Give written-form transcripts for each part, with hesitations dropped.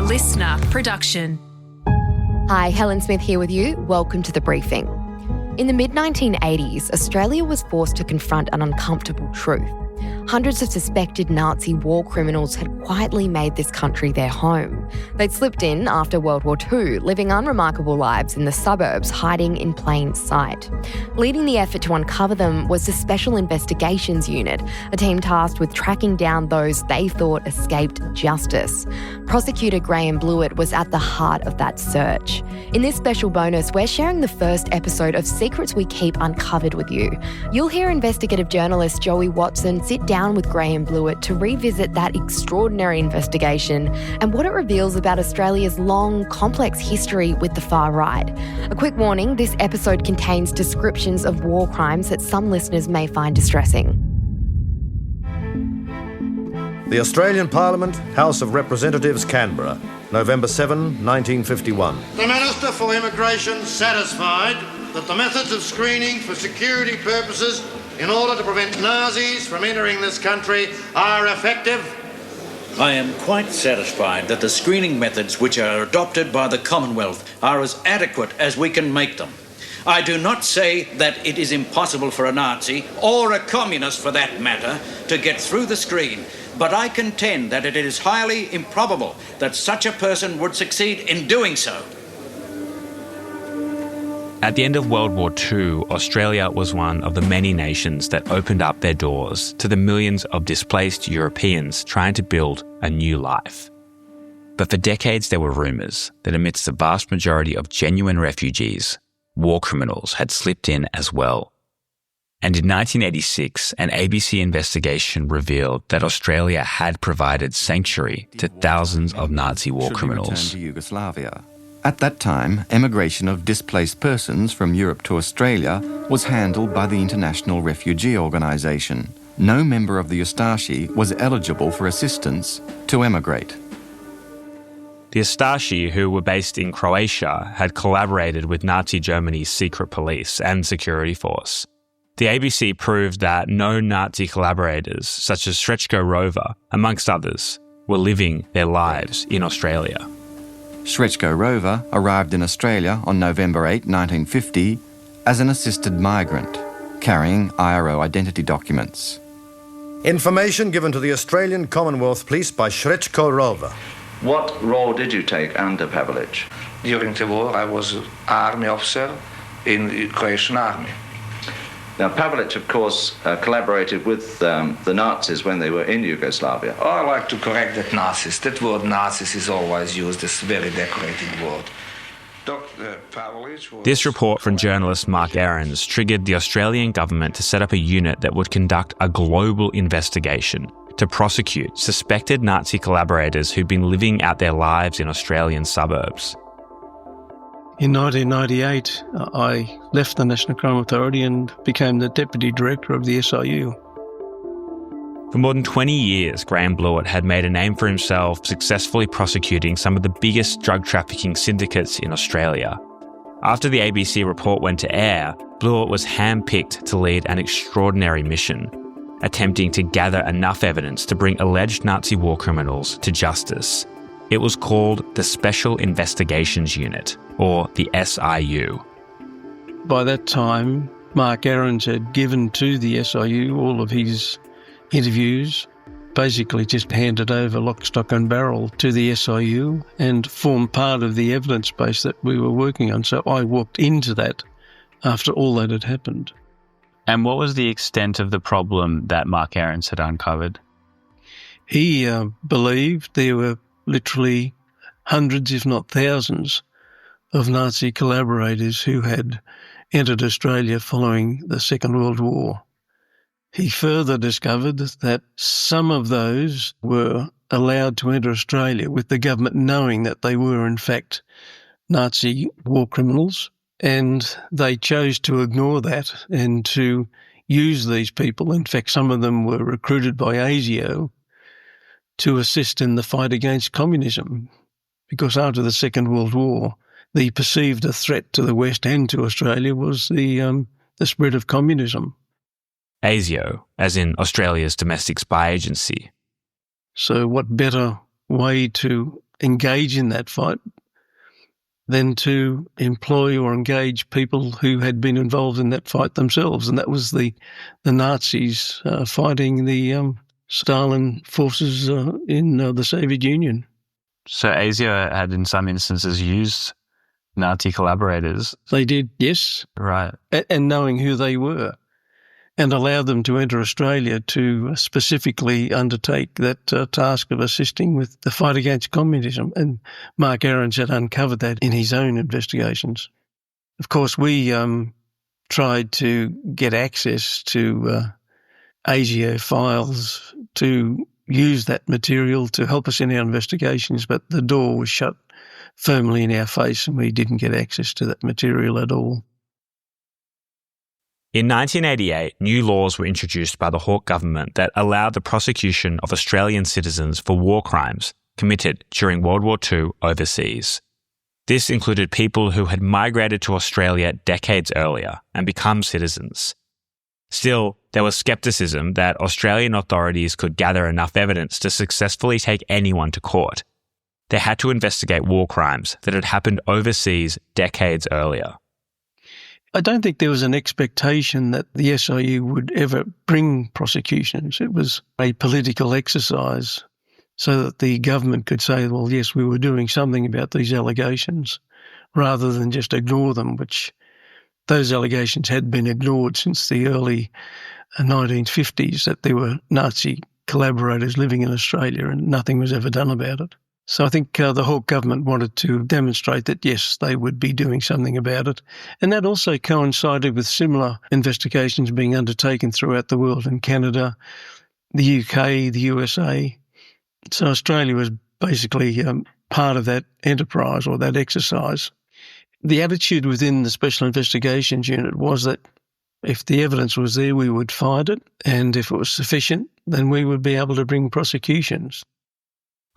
listener production. Hi, Helen Smith here with you. Welcome to The Briefing. In the mid-1980s, Australia was forced to confront an uncomfortable truth. Hundreds of suspected Nazi war criminals had quietly made this country their home. They'd slipped in after World War II, living unremarkable lives in the suburbs, hiding in plain sight. Leading the effort to uncover them was the Special Investigations Unit, a team tasked with tracking down those they thought escaped justice. Prosecutor Graham Blewitt was at the heart of that search. In this special bonus, we're sharing the first episode of Secrets We Keep Uncovered with you. You'll hear investigative journalist Joey Watson sit down with Graham Blewitt to revisit that extraordinary investigation and what it reveals about Australia's long, complex history with the far right. A quick warning, this episode contains descriptions of war crimes that some listeners may find distressing. The Australian Parliament, House of Representatives, Canberra, November 7, 1951. The Minister for Immigration satisfied that the methods of screening for security purposes in order to prevent Nazis from entering this country are effective. I am quite satisfied that the screening methods which are adopted by the Commonwealth are as adequate as we can make them. I do not say that it is impossible for a Nazi, or a communist for that matter, to get through the screen, but I contend that it is highly improbable that such a person would succeed in doing so. At the end of World War II, Australia was one of the many nations that opened up their doors to the millions of displaced Europeans trying to build a new life. But for decades there were rumours that amidst the vast majority of genuine refugees, war criminals had slipped in as well. And in 1986, an ABC investigation revealed that Australia had provided sanctuary to thousands of Nazi war criminals. To Yugoslavia. At that time, emigration of displaced persons from Europe to Australia was handled by the International Refugee Organisation. No member of the Ustashi was eligible for assistance to emigrate. The Ustashi, who were based in Croatia, had collaborated with Nazi Germany's secret police and security force. The ABC proved that no Nazi collaborators, such as Srećko Rova, amongst others, were living their lives in Australia. Srećko Rova arrived in Australia on November 8, 1950, as an assisted migrant, carrying IRO identity documents. Information given to the Australian Commonwealth Police by Srećko Rova. What role did you take under Pavelić? During the war, I was an army officer in the Croatian army. Now, Pavelić, of course, collaborated with the Nazis when they were in Yugoslavia. Oh, I like to correct that Nazis. That word Nazis is always used as a very decorated word. This report from journalist Mark Ahrens triggered the Australian government to set up a unit that would conduct a global investigation to prosecute suspected Nazi collaborators who'd been living out their lives in Australian suburbs. In 1998, I left the National Crime Authority and became the Deputy Director of the SIU. For more than 20 years, Graham Blewitt had made a name for himself successfully prosecuting some of the biggest drug trafficking syndicates in Australia. After the ABC report went to air, Blewitt was handpicked to lead an extraordinary mission, attempting to gather enough evidence to bring alleged Nazi war criminals to justice. It was called the Special Investigations Unit, or the SIU. By that time, Mark Ahrens had given to the SIU all of his interviews, basically just handed over lock, stock and barrel to the SIU and formed part of the evidence base that we were working on. So I walked into that after all that had happened. And what was the extent of the problem that Mark Ahrens had uncovered? He believed there were literally hundreds, if not thousands, of Nazi collaborators who had entered Australia following the Second World War. He further discovered that some of those were allowed to enter Australia with the government knowing that they were in fact Nazi war criminals, and they chose to ignore that and to use these people. In fact, some of them were recruited by ASIO to assist in the fight against communism, because after the Second World War, the perceived threat to the West and to Australia was the spread of communism. ASIO, as in Australia's domestic spy agency. So what better way to engage in that fight than to employ or engage people who had been involved in that fight themselves. And that was the Nazis fighting the Stalin forces in the Soviet Union. So ASIO had in some instances used Nazi collaborators. They did, yes. Right. And knowing who they were, and allowed them to enter Australia to specifically undertake that task of assisting with the fight against communism. And Mark Aarons had uncovered that in his own investigations. Of course, we tried to get access to ASIO files to use that material to help us in our investigations, but the door was shut firmly in our face and we didn't get access to that material at all. In 1988, new laws were introduced by the Hawke government that allowed the prosecution of Australian citizens for war crimes committed during World War II overseas. This included people who had migrated to Australia decades earlier and become citizens. Still, there was scepticism that Australian authorities could gather enough evidence to successfully take anyone to court. They had to investigate war crimes that had happened overseas decades earlier. I don't think there was an expectation that the SIU would ever bring prosecutions. It was a political exercise so that the government could say, well, yes, we were doing something about these allegations, rather than just ignore them, which those allegations had been ignored since the early 1950s, that there were Nazi collaborators living in Australia and nothing was ever done about it. So I think the Hawke government wanted to demonstrate that, yes, they would be doing something about it. And that also coincided with similar investigations being undertaken throughout the world in Canada, the UK, the USA. So Australia was basically part of that enterprise or that exercise. The attitude within the Special Investigations Unit was that if the evidence was there, we would find it, and if it was sufficient, then we would be able to bring prosecutions.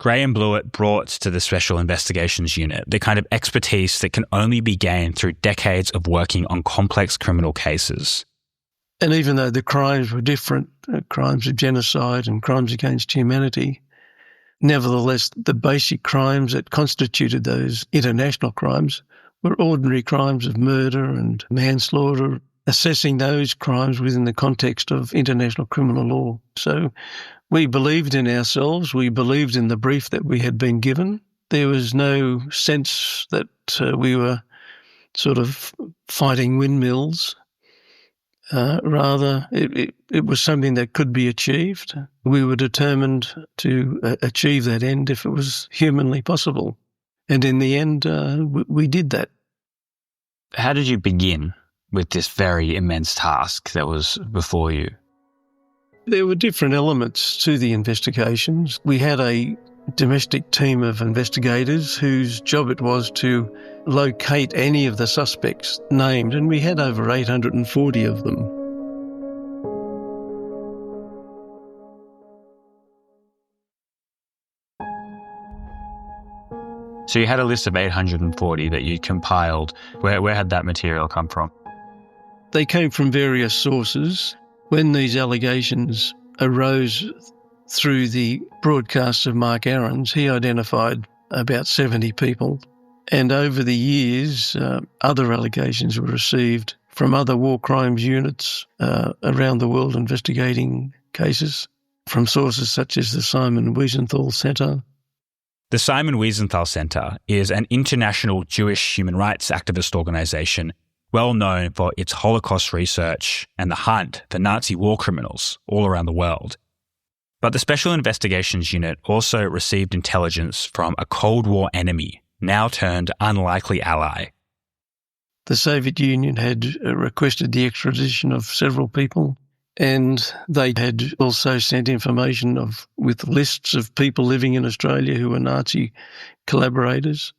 Graham Blewitt brought to the Special Investigations Unit the kind of expertise that can only be gained through decades of working on complex criminal cases. And even though the crimes were different, crimes of genocide and crimes against humanity, nevertheless, the basic crimes that constituted those international crimes were ordinary crimes of murder and manslaughter, assessing those crimes within the context of international criminal law. So we believed in ourselves. We believed in the brief that we had been given. There was no sense that we were sort of fighting windmills. Rather, it was something that could be achieved. We were determined to achieve that end if it was humanly possible. And in the end, we did that. How did you begin with this very immense task that was before you? There were different elements to the investigations. We had a domestic team of investigators whose job it was to locate any of the suspects named, and we had over 840 of them. So you had a list of 840 that you compiled. Where had that material come from? They came from various sources. When these allegations arose through the broadcasts of Mark Aarons, he identified about 70 people. And over the years, other allegations were received from other war crimes units around the world investigating cases, from sources such as the Simon Wiesenthal Centre. The Simon Wiesenthal Centre is an international Jewish human rights activist organisation well known for its Holocaust research and the hunt for Nazi war criminals all around the world. But the Special Investigations Unit also received intelligence from a Cold War enemy, now turned unlikely ally. The Soviet Union had requested the extradition of several people, and they had also sent information with lists of people living in Australia who were Nazi collaborators.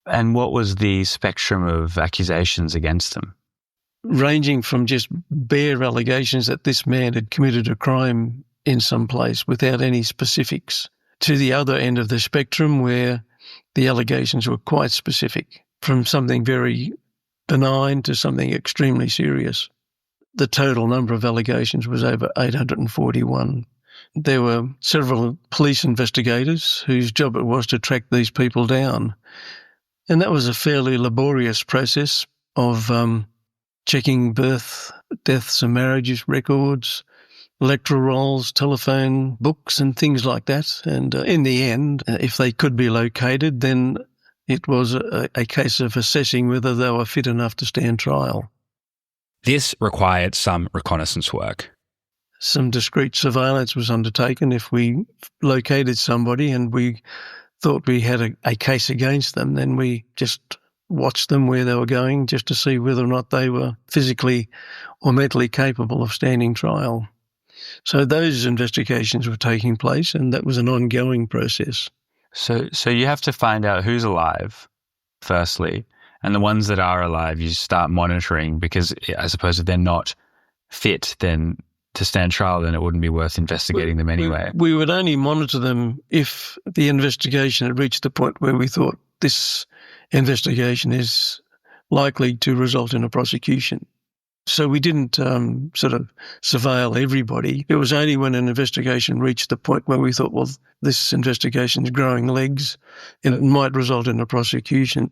And what was the spectrum of accusations against them? Ranging from just bare allegations that this man had committed a crime in some place without any specifics, to the other end of the spectrum where the allegations were quite specific, from something very benign to something extremely serious. The total number of allegations was over 841. there were several police investigators whose job it was to track these people down. And that was a fairly laborious process of checking birth, deaths and marriages records, electoral rolls, telephone books and things like that. And in the end, if they could be located, then it was a case of assessing whether they were fit enough to stand trial. This required some reconnaissance work. Some discreet surveillance was undertaken. If we located somebody and we thought we had a case against them, then we just watched them where they were going just to see whether or not they were physically or mentally capable of standing trial. So those investigations were taking place, and that was an ongoing process. So you have to find out who's alive, firstly, and the ones that are alive you start monitoring, because I suppose if they're not fit then to stand trial, then it wouldn't be worth investigating them anyway. We would only monitor them if the investigation had reached the point where we thought this investigation is likely to result in a prosecution. So we didn't sort of surveil everybody. It was only when an investigation reached the point where we thought, well, this investigation is growing legs and it might result in a prosecution.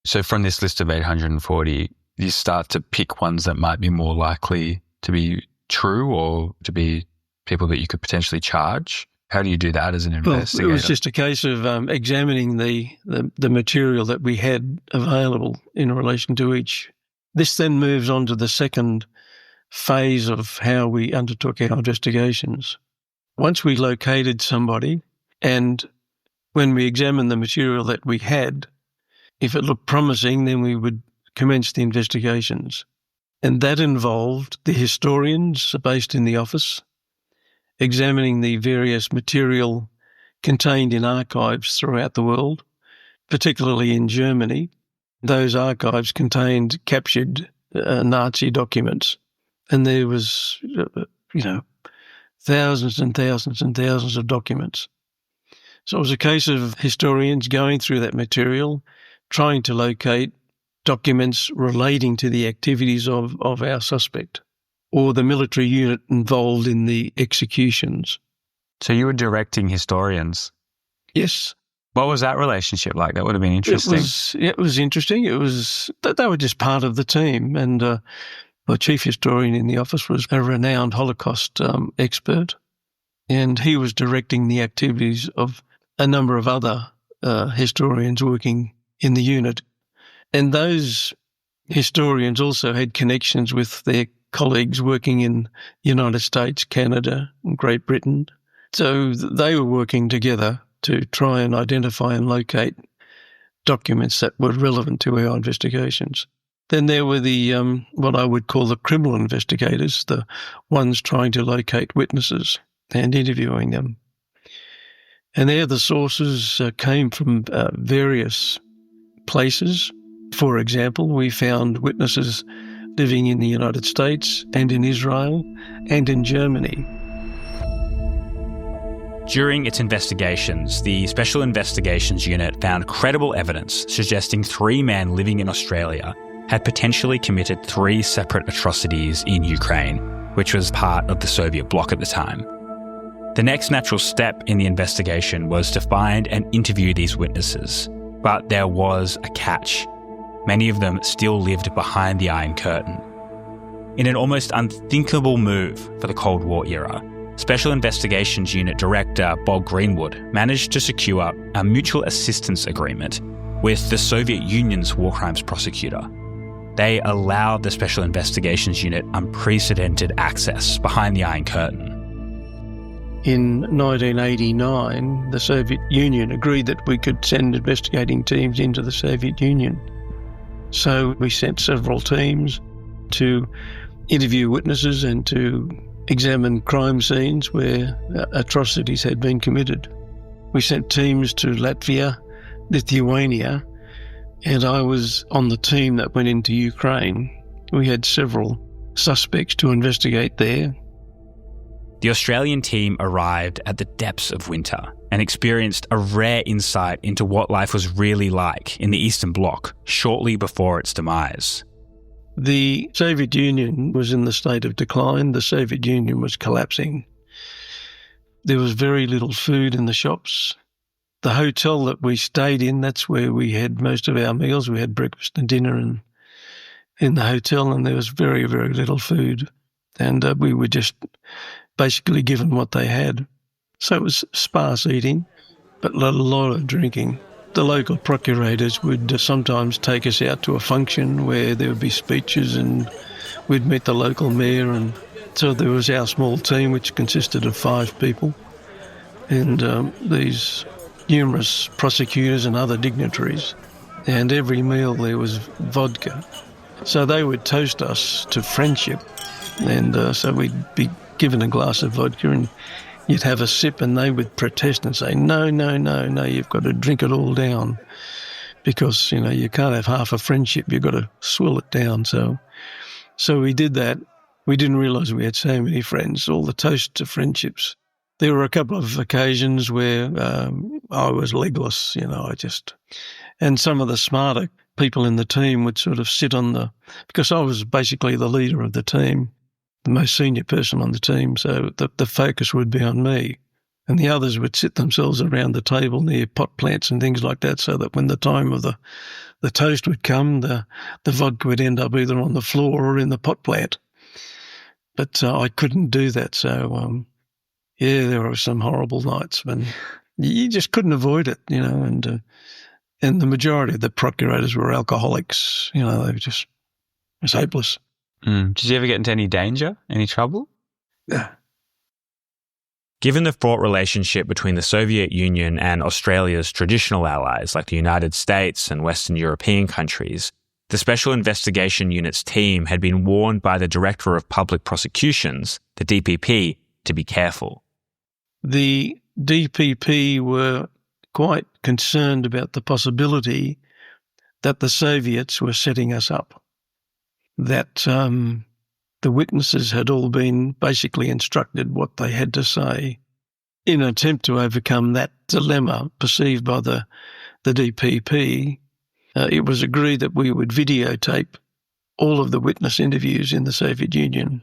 So from this list of 840, you start to pick ones that might be more likely to be true or to be people that you could potentially charge? How do you do that as an investigator? Well, it was just a case of examining the material that we had available in relation to each. This then moves on to the second phase of how we undertook our investigations. Once we located somebody, and when we examined the material that we had, if it looked promising, then we would commence the investigations. And that involved the historians based in the office, examining the various material contained in archives throughout the world, particularly in Germany. Those archives contained captured Nazi documents, and there was, thousands and thousands and thousands of documents. So it was a case of historians going through that material, trying to locate documents relating to the activities of our suspect or the military unit involved in the executions. So you were directing historians? Yes. What was that relationship like? That would have been interesting. It was interesting. It was, they were just part of the team, and the chief historian in the office was a renowned Holocaust expert, and he was directing the activities of a number of other historians working in the unit. And those historians also had connections with their colleagues working in the United States, Canada, and Great Britain. So they were working together to try and identify and locate documents that were relevant to our investigations. Then there were the what I would call the criminal investigators, the ones trying to locate witnesses and interviewing them. And there the sources came from various places. For example, we found witnesses living in the United States and in Israel and in Germany. During its investigations, the Special Investigations Unit found credible evidence suggesting 3 men living in Australia had potentially committed 3 separate atrocities in Ukraine, which was part of the Soviet bloc at the time. The next natural step in the investigation was to find and interview these witnesses, but there was a catch. Many of them still lived behind the Iron Curtain. In an almost unthinkable move for the Cold War era, Special Investigations Unit Director Bob Greenwood managed to secure a mutual assistance agreement with the Soviet Union's war crimes prosecutor. They allowed the Special Investigations Unit unprecedented access behind the Iron Curtain. In 1989, the Soviet Union agreed that we could send investigating teams into the Soviet Union. So we sent several teams to interview witnesses and to examine crime scenes where atrocities had been committed. We sent teams to Latvia, Lithuania, and I was on the team that went into Ukraine. We had several suspects to investigate there. The Australian team arrived at the depths of winter and experienced a rare insight into what life was really like in the Eastern Bloc shortly before its demise. The Soviet Union was in the state of decline. The Soviet Union was collapsing. There was very little food in the shops. The hotel that we stayed in, that's where we had most of our meals. We had breakfast and dinner in the hotel, and there was very, very little food. And we were just basically given what they had. So it was sparse eating, but a lot of drinking. The local procurators would sometimes take us out to a function where there would be speeches, and we'd meet the local mayor. And so there was our small team, which consisted of 5 people, and these numerous prosecutors and other dignitaries. And every meal there was vodka. So they would toast us to friendship. And so we'd be given a glass of vodka, and you'd have a sip, and they would protest and say, no, you've got to drink it all down, because, you can't have half a friendship, you've got to swill it down. So we did that. We didn't realise we had so many friends, all the toasts to friendships. There were a couple of occasions where I was legless, and some of the smarter people in the team would sort of sit because I was basically the leader of the team, the most senior person on the team, so the focus would be on me. And the others would sit themselves around the table near pot plants and things like that, so that when the time of the toast would come, the vodka would end up either on the floor or in the pot plant. But I couldn't do that, so there were some horrible nights when you just couldn't avoid it, and the majority of the procurators were alcoholics. They were just, it was hopeless. Did you ever get into any danger, any trouble? Yeah. Given the fraught relationship between the Soviet Union and Australia's traditional allies like the United States and Western European countries, the Special Investigation Unit's team had been warned by the Director of Public Prosecutions, the DPP, to be careful. The DPP were quite concerned about the possibility that the Soviets were setting us up, that the witnesses had all been basically instructed what they had to say. In an attempt to overcome that dilemma perceived by the DPP, it was agreed that we would videotape all of the witness interviews in the Soviet Union.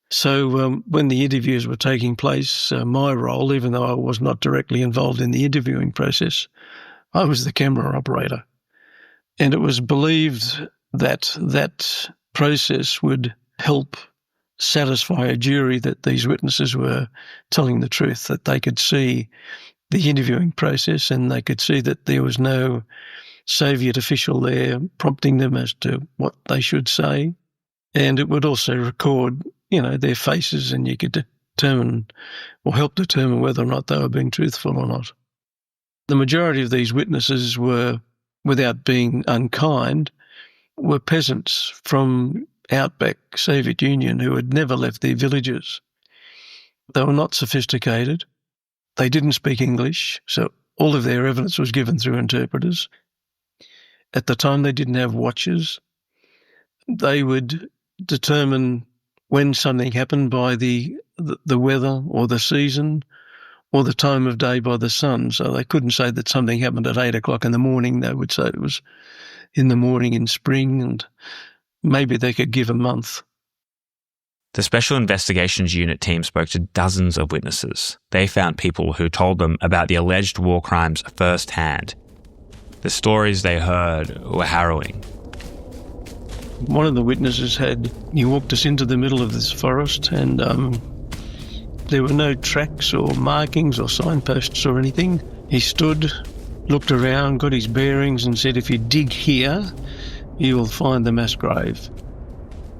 So when the interviews were taking place, my role, even though I was not directly involved in the interviewing process, I was the camera operator. And it was believed that that process would help satisfy a jury that these witnesses were telling the truth, that they could see the interviewing process and they could see that there was no Soviet official there prompting them as to what they should say. And it would also record, their faces, and you could determine or help determine whether or not they were being truthful or not. The majority of these witnesses were, without being unkind, were peasants from outback Soviet Union who had never left their villages. They were not sophisticated. They didn't speak English, so all of their evidence was given through interpreters. At the time, they didn't have watches. They would determine when something happened by the weather or the season or the time of day by the sun. So they couldn't say that something happened at 8 o'clock in the morning. They would say it was in the morning in spring, and maybe they could give a month. The Special Investigations Unit team spoke to dozens of witnesses. They found people who told them about the alleged war crimes firsthand. The stories they heard were harrowing. One of the witnesses he walked us into the middle of this forest, and there were no tracks or markings or signposts or anything. He stood, looked around, got his bearings and said, if you dig here, you will find the mass grave.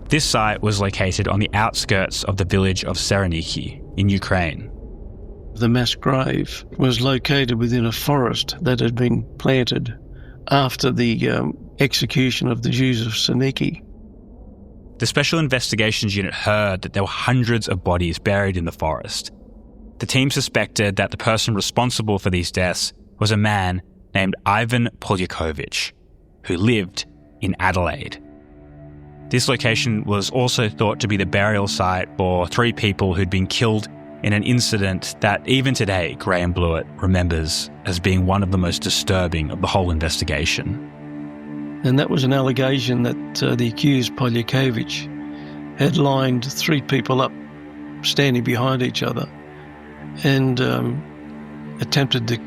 This site was located on the outskirts of the village of Sereniki in Ukraine. The mass grave was located within a forest that had been planted after the execution of the Jews of Sereniki. The Special Investigations Unit heard that there were hundreds of bodies buried in the forest. The team suspected that the person responsible for these deaths was a man named Ivan Polyakovich, who lived in Adelaide. This location was also thought to be the burial site for 3 people who'd been killed in an incident that even today Graham Blewitt remembers as being one of the most disturbing of the whole investigation. And that was an allegation that the accused Polyakovich had lined 3 people up standing behind each other and attempted to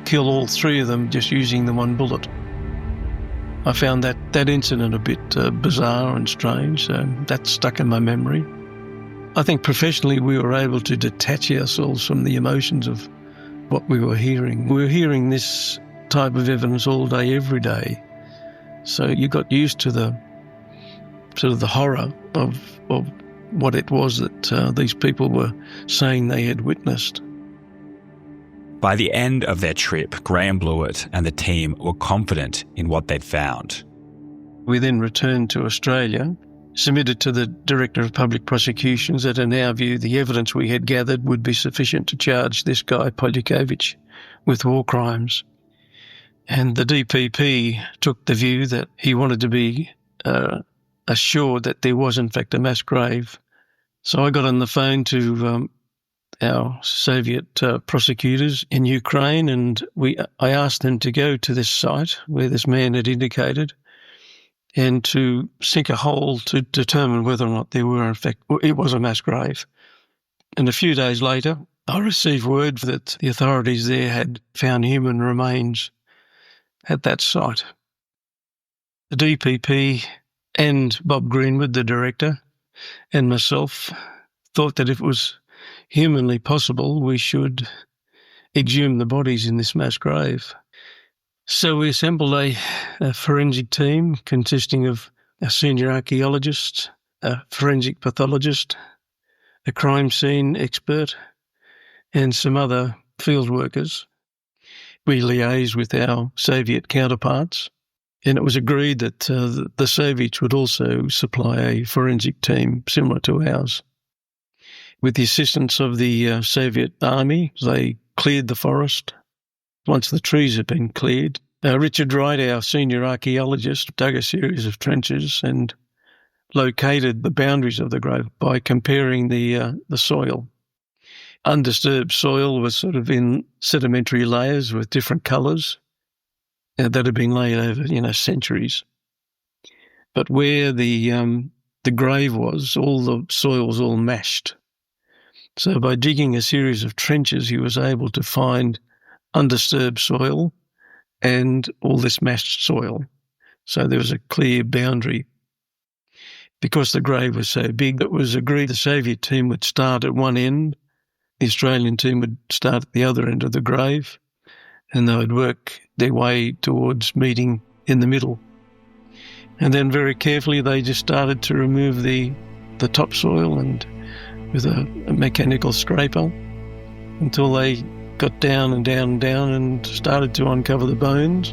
kill all three of them just using the one bullet. I found that incident a bit bizarre and strange, so that stuck in my memory. I think professionally we were able to detach ourselves from the emotions of what we were hearing. We were hearing this type of evidence all day, every day. So you got used to the sort of the horror of what it was that these people were saying they had witnessed. By the end of their trip, Graham Blewitt and the team were confident in what they'd found. We then returned to Australia, submitted to the Director of Public Prosecutions that in our view the evidence we had gathered would be sufficient to charge this guy Polyakhovich with war crimes. And the DPP took the view that he wanted to be assured that there was in fact a mass grave. So I got on the phone to our Soviet prosecutors in Ukraine, and I asked them to go to this site where this man had indicated and to sink a hole to determine whether or not there were, in fact, it was a mass grave. And a few days later, I received word that the authorities there had found human remains at that site. The DPP and Bob Greenwood, the director, and myself thought that if it was humanly possible, we should exhume the bodies in this mass grave. So we assembled a forensic team consisting of a senior archaeologist, a forensic pathologist, a crime scene expert, and some other field workers. We liaised with our Soviet counterparts, and it was agreed that the Soviets would also supply a forensic team similar to ours. With the assistance of the Soviet army, they cleared the forest. Once the trees had been cleared, Richard Wright, our senior archaeologist, dug a series of trenches and located the boundaries of the grave by comparing the soil. Undisturbed soil was sort of in sedimentary layers with different colours that had been laid over, centuries. But where the grave was, all the soil was all mashed. So by digging a series of trenches, he was able to find undisturbed soil and all this mashed soil. So there was a clear boundary. Because the grave was so big, it was agreed the Soviet team would start at one end, the Australian team would start at the other end of the grave, and they would work their way towards meeting in the middle. And then very carefully they just started to remove the topsoil and with a mechanical scraper until they got down and down and down and started to uncover the bones.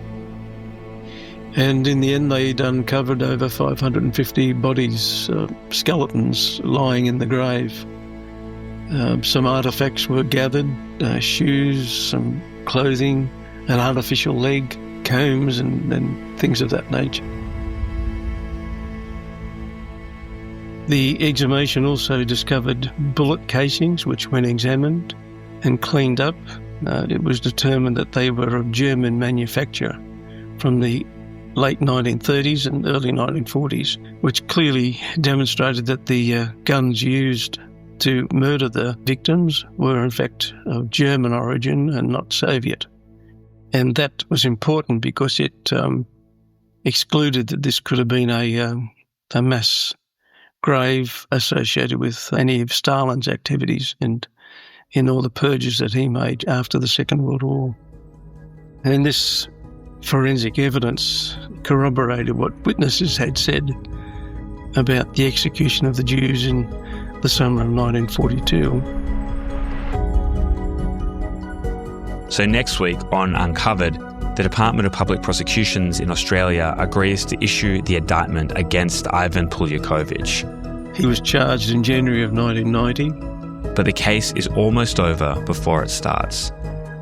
And in the end, they'd uncovered over 550 bodies, skeletons lying in the grave. Some artefacts were gathered, shoes, some clothing, an artificial leg, combs and things of that nature. The exhumation also discovered bullet casings, which when examined and cleaned up, it was determined that they were of German manufacture from the late 1930s and early 1940s, which clearly demonstrated that the guns used to murder the victims were in fact of German origin and not Soviet. And that was important because it excluded that this could have been a mass grave associated with any of Stalin's activities and in all the purges that he made after the Second World War. And this forensic evidence corroborated what witnesses had said about the execution of the Jews in the summer of 1942. So next week on Uncovered, the Department of Public Prosecutions in Australia agrees to issue the indictment against Ivan Polyakhovich. He was charged in January of 1990. But the case is almost over before it starts.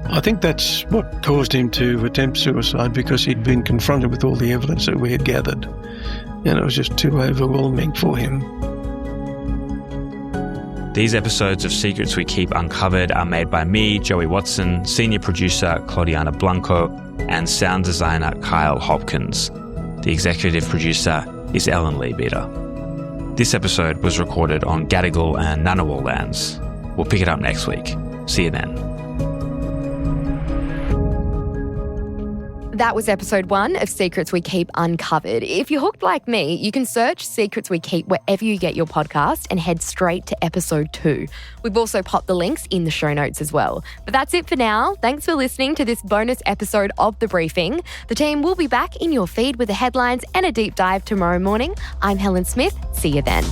I think that's what caused him to attempt suicide, because he'd been confronted with all the evidence that we had gathered, and it was just too overwhelming for him. These episodes of Secrets We Keep Uncovered are made by me, Joey Watson, senior producer Claudiana Blanco, and sound designer Kyle Hopkins. The executive producer is Ellen Leabeater. This episode was recorded on Gadigal and Ngunnawal lands. We'll pick it up next week. See you then. That was episode 1 of Secrets We Keep Uncovered. If you're hooked like me, you can search Secrets We Keep wherever you get your podcast and head straight to episode 2. We've also popped the links in the show notes as well. But that's it for now. Thanks for listening to this bonus episode of The Briefing. The team will be back in your feed with the headlines and a deep dive tomorrow morning. I'm Helen Smith. See you then.